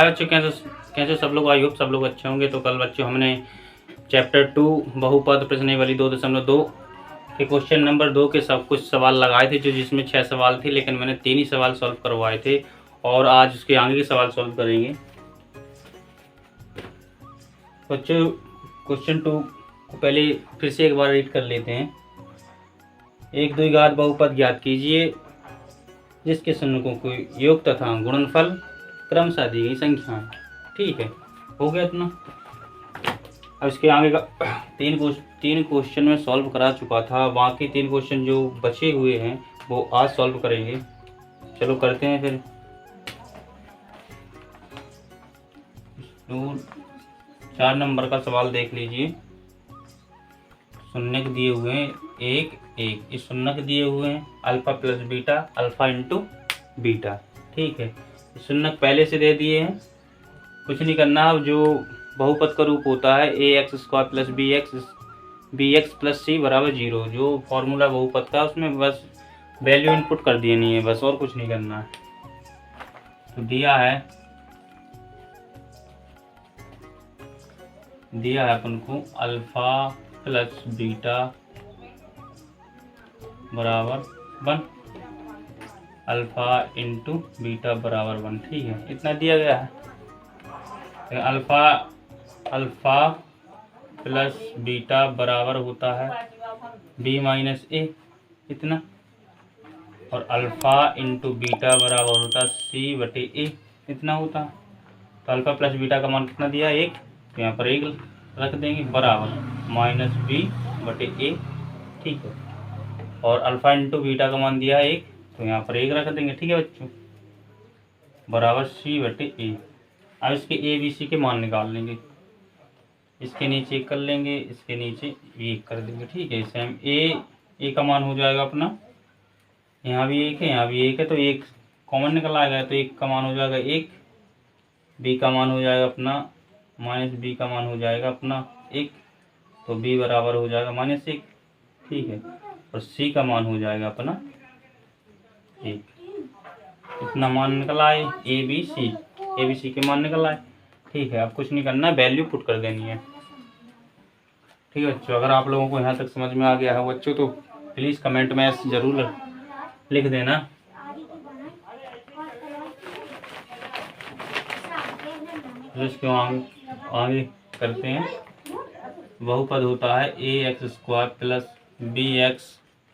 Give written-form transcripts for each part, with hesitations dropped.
हाय बच्चों, कैसे सब लोग। आई होप सब लोग अच्छे होंगे। तो कल बच्चों हमने चैप्टर 2 बहुपद प्रश्नावली 2.2 के क्वेश्चन नंबर 2 के सब कुछ सवाल लगाए थे, जो जिसमें 6 सवाल थे, लेकिन मैंने 3 ही सवाल सॉल्व करवाए थे और आज उसके आगे के सवाल सॉल्व करेंगे। बच्चों क्वेश्चन 2 को पहले फिर से एक बार रीड कर लेते हैं। 1 द्विघात बहुपद ज्ञात कीजिए जिसके शून्यकों को योग तथा गुणनफल क्रमशः दी गई संख्या। ठीक है, हो गया इतना। अब इसके आगे का तीन क्वेश्चन में सॉल्व करा चुका था, बाकी 3 क्वेश्चन जो बचे हुए हैं वो आज सॉल्व करेंगे। चलो करते हैं फिर। तो 4 नंबर का सवाल देख लीजिए। शून्यक दिए हुए हैं 1 1, इस शून्यक दिए हुए हैं alpha plus beta, alpha into beta. ठीक है, शून्यक पहले से दे दिए हैं, कुछ नहीं करना। अब जो बहुपद का रूप होता है ax² plus bx plus c बराबर 0, जो फॉर्मूला बहुपद का उसमें बस वैल्यू इनपुट कर देनी है, बस और कुछ नहीं करना है। तो दिया है अपन को अल्फा प्लस बीटा बराबर 1, अल्फा इंटू बीटा बराबर 1। ठीक है, इतना दिया गया है। अल्फा प्लस बीटा बराबर होता है b माइनस ए, इतना, और अल्फा इंटू बीटा बराबर होता है c बटे ए, इतना होता। तो अल्फा प्लस बीटा का मान कितना दिया, 1, तो यहाँ पर 1 रख देंगे, बराबर माइनस b बटे ए। ठीक है, और अल्फा इंटू बीटा का मान दिया है 1, तो यहाँ पर 1 रख देंगे। ठीक है बच्चों, बराबर c बटे ए। अब इसके ए बी सी के मान निकाल लेंगे, इसके नीचे 1 कर लेंगे, इसके नीचे 1 कर देंगे। ठीक है, इसे हम ए का मान हो जाएगा अपना, यहाँ भी 1 है, यहाँ भी 1 है, तो 1 कॉमन निकल आएगा, तो 1 का मान हो जाएगा 1, बी का मान हो जाएगा अपना माइनस बी का मान हो जाएगा अपना 1, तो बी बराबर हो जाएगा -1। ठीक है, और सी का मान हो जाएगा अपना 1। इतना मान निकल आए, ए बी सी के मान निकल आए। ठीक है, अब कुछ नहीं करना है, वैल्यू पुट कर देनी है। ठीक है बच्चों, अगर आप लोगों को यहाँ तक समझ में आ गया है बच्चों, तो प्लीज़ कमेंट में ज़रूर लिख देना। तो इसके आगे करते हैं। बहुपद होता है ax² plus bx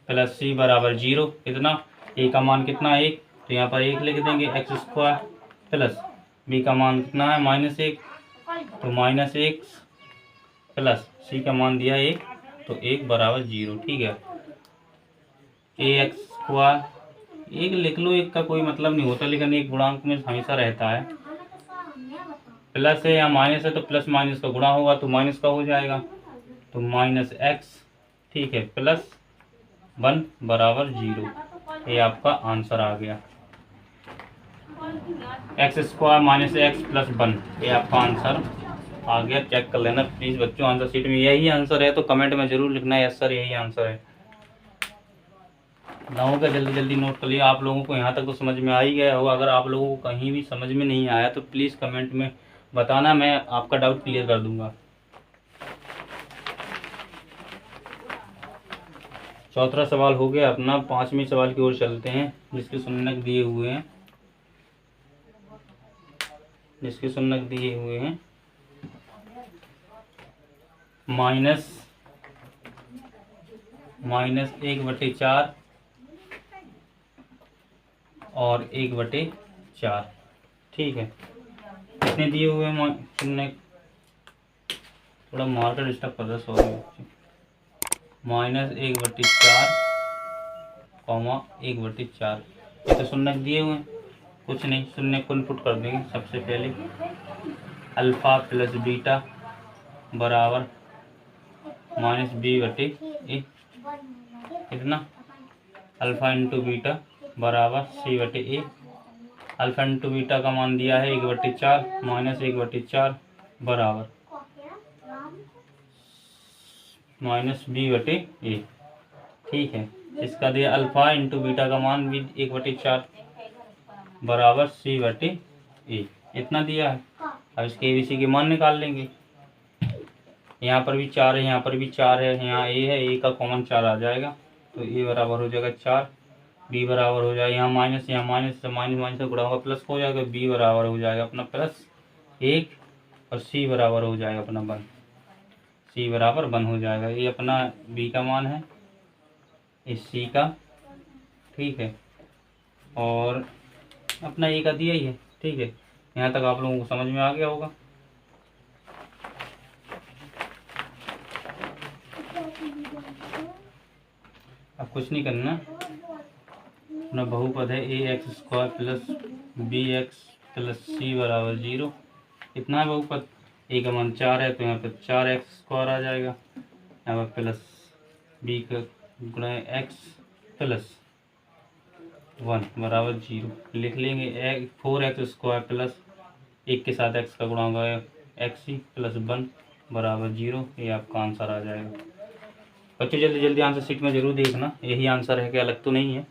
plus c बराबर 0, इतना। a का मान कितना, 1, तो यहाँ पर 1 लिख देंगे, x² प्लस b का मान कितना है -1, तो -1 प्लस c का मान दिया 1, तो 1 बराबर 0। ठीक है, ax² 1 लिख लो, 1 का कोई मतलब नहीं होता, लेकिन एक गुणांक में हमेशा रहता है। प्लस है या माइनस है, तो प्लस माइनस का गुणा होगा, तो माइनस का हो जाएगा, तो -x। ठीक है, प्लस 1 बराबर 0। ये आपका आंसर आ गया, x² -x प्लस 1, ये आपका आंसर आ गया। चेक कर लेना प्लीज़ बच्चों, आंसर शीट में यही आंसर है, तो कमेंट में ज़रूर लिखना है यस सर यही आंसर है। ना होगा जल्दी नोट कर लिया। आप लोगों को यहाँ तक तो समझ में आ ही गया होगा। अगर आप लोगों को कहीं भी समझ में नहीं आया तो प्लीज़ कमेंट में बताना, मैं आपका डाउट क्लियर कर दूंगा। चौथा सवाल हो गया अपना। 5वें सवाल की ओर चलते हैं, जिसके शून्यक दिए हुए हैं -1/4 और 1/4। ठीक है, कितने दिए हुए हैं शून्यक, थोड़ा मार्कर डिस्टर्ब कर रहा है, सॉरी बच्चे। -1/4, 1/4, ये तो शून्यक दिए हुए हैं। कुछ नहीं, शून्य को इनपुट कर देंगे। सबसे पहले अल्फा प्लस बीटा बराबर -b/a, इतना, अल्फा इंटू बीटा बराबर c/a। अल्फा इंटू बीटा का मान दिया है 1/4, -1/4 बराबर -b/a। ठीक है, इसका दिया अल्फा इंटू बीटा का मान भी 1/4 बराबर c/a, इतना दिया है। अब इसके ABC के मान निकाल लेंगे। यहाँ पर भी 4 है, यहाँ पर भी 4 है, यहाँ A है, A का कॉमन 4 आ जाएगा तो A बराबर हो जाएगा 4। B बराबर हो जाएगा यहाँ माइनस से माइनस से गुणा होगा प्लस हो जाएगा, B बराबर हो जाएगा अपना +1 और C बराबर हो जाएगा अपना 1। C बराबर 1 हो जाएगा। ये अपना B का मान है, इस C का, ठीक है, और अपना A का दिया ही है, ठीक है। यहाँ तक आप लोगों को समझ में आ गया होगा। अब कुछ नहीं करना, अपना बहुपद है ax² + bx + c बराबर 0। कितना है बहुपद? a का मान 4 है तो यहाँ पर 4x² आ जाएगा, यहाँ पर प्लस b का गुणा x + 1 बराबर 0 लिख लेंगे। 4x² प्लस 1 के साथ x का गुणा होगा x + 1 बराबर 0। ये आपका आंसर आ जाएगा। बच्चों जल्दी जल्दी आंसर शीट में जरूर देखना, यही आंसर है, क्या अलग तो नहीं है।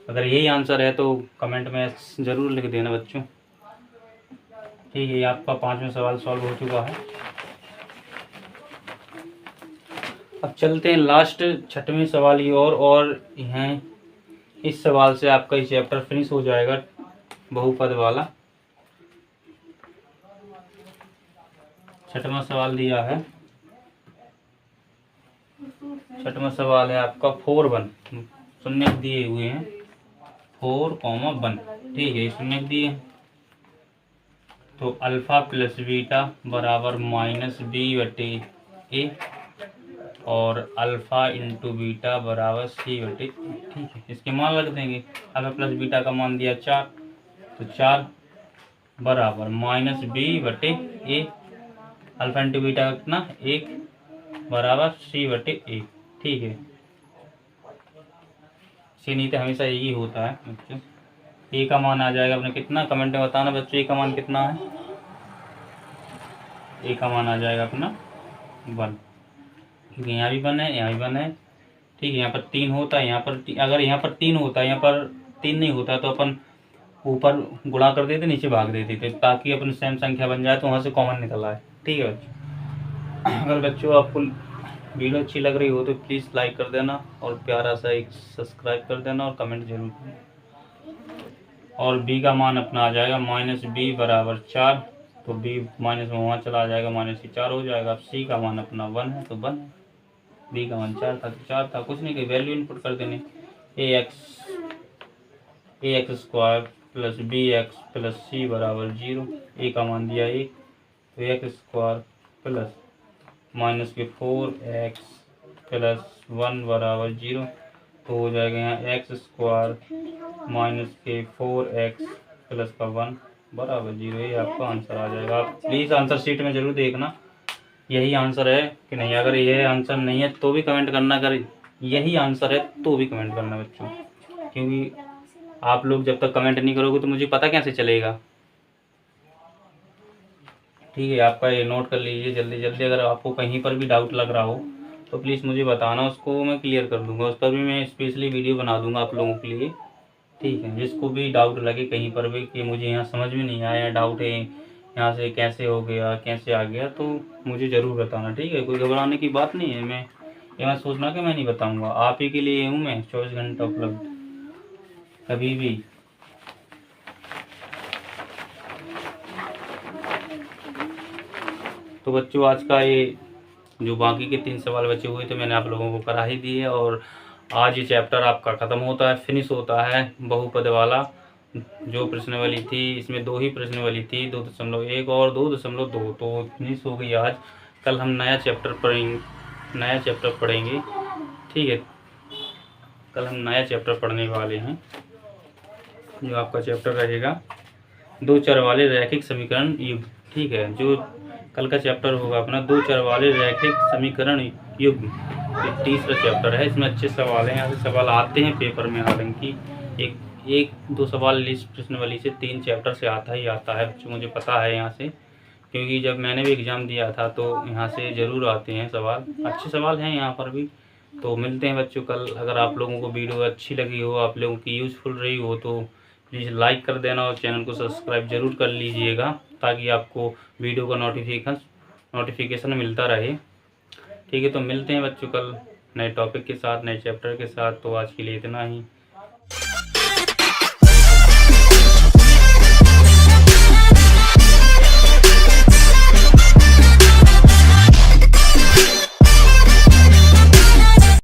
अगर यही आंसर है तो कमेंट में ज़रूर लिख देना बच्चों, ठीक है। ये आपका 5वां सवाल सॉल्व हो चुका है। अब चलते हैं लास्ट 6वें सवाल की ओर, और हैं इस सवाल से आपका ये चैप्टर फिनिश हो जाएगा, बहुपद वाला। 6वां सवाल दिया है, 6वां सवाल है आपका 4 1 शून्य दिए हुए हैं, 4, 1, ठीक है, शून्य दिए हैं। तो अल्फ़ा + बीटा बराबर -b/a और अल्फ़ा × बीटा बराबर c/a, ठीक है। इसके मान रख देंगे। अल्फ़ा + बीटा का मान दिया 4, तो 4 बराबर -b/a, अल्फ़ा × बीटा कितना 1 बराबर c/a, ठीक है। सी नहीं तो हमेशा यही होता है बच्चों। ए का मान आ जाएगा अपने कितना, कमेंट में बताना बच्चों ए का मान कितना है। ए का मान आ जाएगा अपना 1, क्योंकि यहाँ भी 1 है, यहाँ भी 1 है, ठीक है। यहाँ पर 3 होता है, यहाँ पर अगर यहाँ पर 3 होता है, यहाँ पर 3 नहीं होता तो अपन ऊपर गुणा कर देते, नीचे भाग देते थे, ताकि अपन सेम संख्या बन जाए तो वहाँ से कॉमन निकल आए, ठीक है बच्चों। अगर बच्चों आपको वीडियो अच्छी लग रही हो तो प्लीज़ लाइक कर देना और प्यारा सा एक सब्सक्राइब कर देना और कमेंट जरूर करना। और b का मान अपना आ जाएगा -b बराबर 4, तो b माइनस में वहाँ चला जाएगा, -4 हो जाएगा। अब c का मान अपना 1 है तो 1 है, b का मान 4 था तो 4 था, कुछ नहीं कि वैल्यू इनपुट कर देने। ax² + bx + c बराबर 0, a का मान दिया 1, तो x² प्लस -4x + 1 बराबर 0, तो हो जाएगा यहाँ x² - 4x + 1 बराबर 0। ये आपका आंसर आ जाएगा। आप प्लीज़ आंसर शीट में ज़रूर देखना यही आंसर है कि नहीं। अगर यह आंसर नहीं है तो भी कमेंट करना, अगर यही आंसर है तो भी कमेंट करना बच्चों, क्योंकि आप लोग जब तक कमेंट नहीं करोगे तो मुझे पता कैसे चलेगा, ठीक है। आपका ये नोट कर लीजिए जल्दी जल्दी। अगर आपको कहीं पर भी डाउट लग रहा हो तो प्लीज़ मुझे बताना, उसको मैं क्लियर कर दूंगा, उस पर भी मैं स्पेशली वीडियो बना दूंगा आप लोगों के लिए, ठीक है। जिसको भी डाउट लगे कहीं पर भी कि मुझे यहाँ समझ में नहीं आया, डाउट है यहाँ से कैसे हो गया, कैसे आ गया, तो मुझे ज़रूर बताना, ठीक है। कोई घबराने की बात नहीं है। मैं ये मत सोचना कि मैं नहीं बताऊँगा, आप ही के लिए हूँ मैं 24 घंटा उपलब्ध, कभी भी। तो बच्चों आज का ये जो बाकी के 3 सवाल बचे हुए थे मैंने आप लोगों को करा ही दिए, और आज ये चैप्टर आपका ख़त्म होता है, फिनिश होता है। बहुपद वाला जो प्रश्नावली थी इसमें 2 ही प्रश्नावली थी, 2.1 और 2.2, तो फिनिश हो गई आज। कल हम नया चैप्टर पढ़ेंगे, ठीक है। कल हम नया चैप्टर पढ़ने वाले हैं, जो आपका चैप्टर रहेगा 2 चर वाले रैखिक समीकरण युग्म, ठीक है। जो कल का चैप्टर होगा अपना 2 चर वाले रैखिक समीकरण युग्म, ये तीसरा चैप्टर है। इसमें अच्छे सवाल हैं, यहाँ से सवाल आते हैं पेपर में, हालांकि एक दो सवाल इस प्रश्नावली से 3 चैप्टर से आता ही आता है बच्चों, मुझे पता है यहाँ से, क्योंकि जब मैंने भी एग्ज़ाम दिया था तो यहाँ से ज़रूर आते हैं सवाल, अच्छे सवाल हैं यहाँ पर भी। तो मिलते हैं बच्चों कल। अगर आप लोगों को वीडियो अच्छी लगी हो, आप लोगों की यूज़फुल रही हो, तो प्लीज़ लाइक कर देना और चैनल को सब्सक्राइब ज़रूर कर लीजिएगा ताकि आपको वीडियो का नोटिफिकेशन मिलता रहे। ठीक है, तो मिलते हैं बच्चों कल नए टॉपिक के साथ, नए चैप्टर के साथ। तो आज के लिए इतना ही।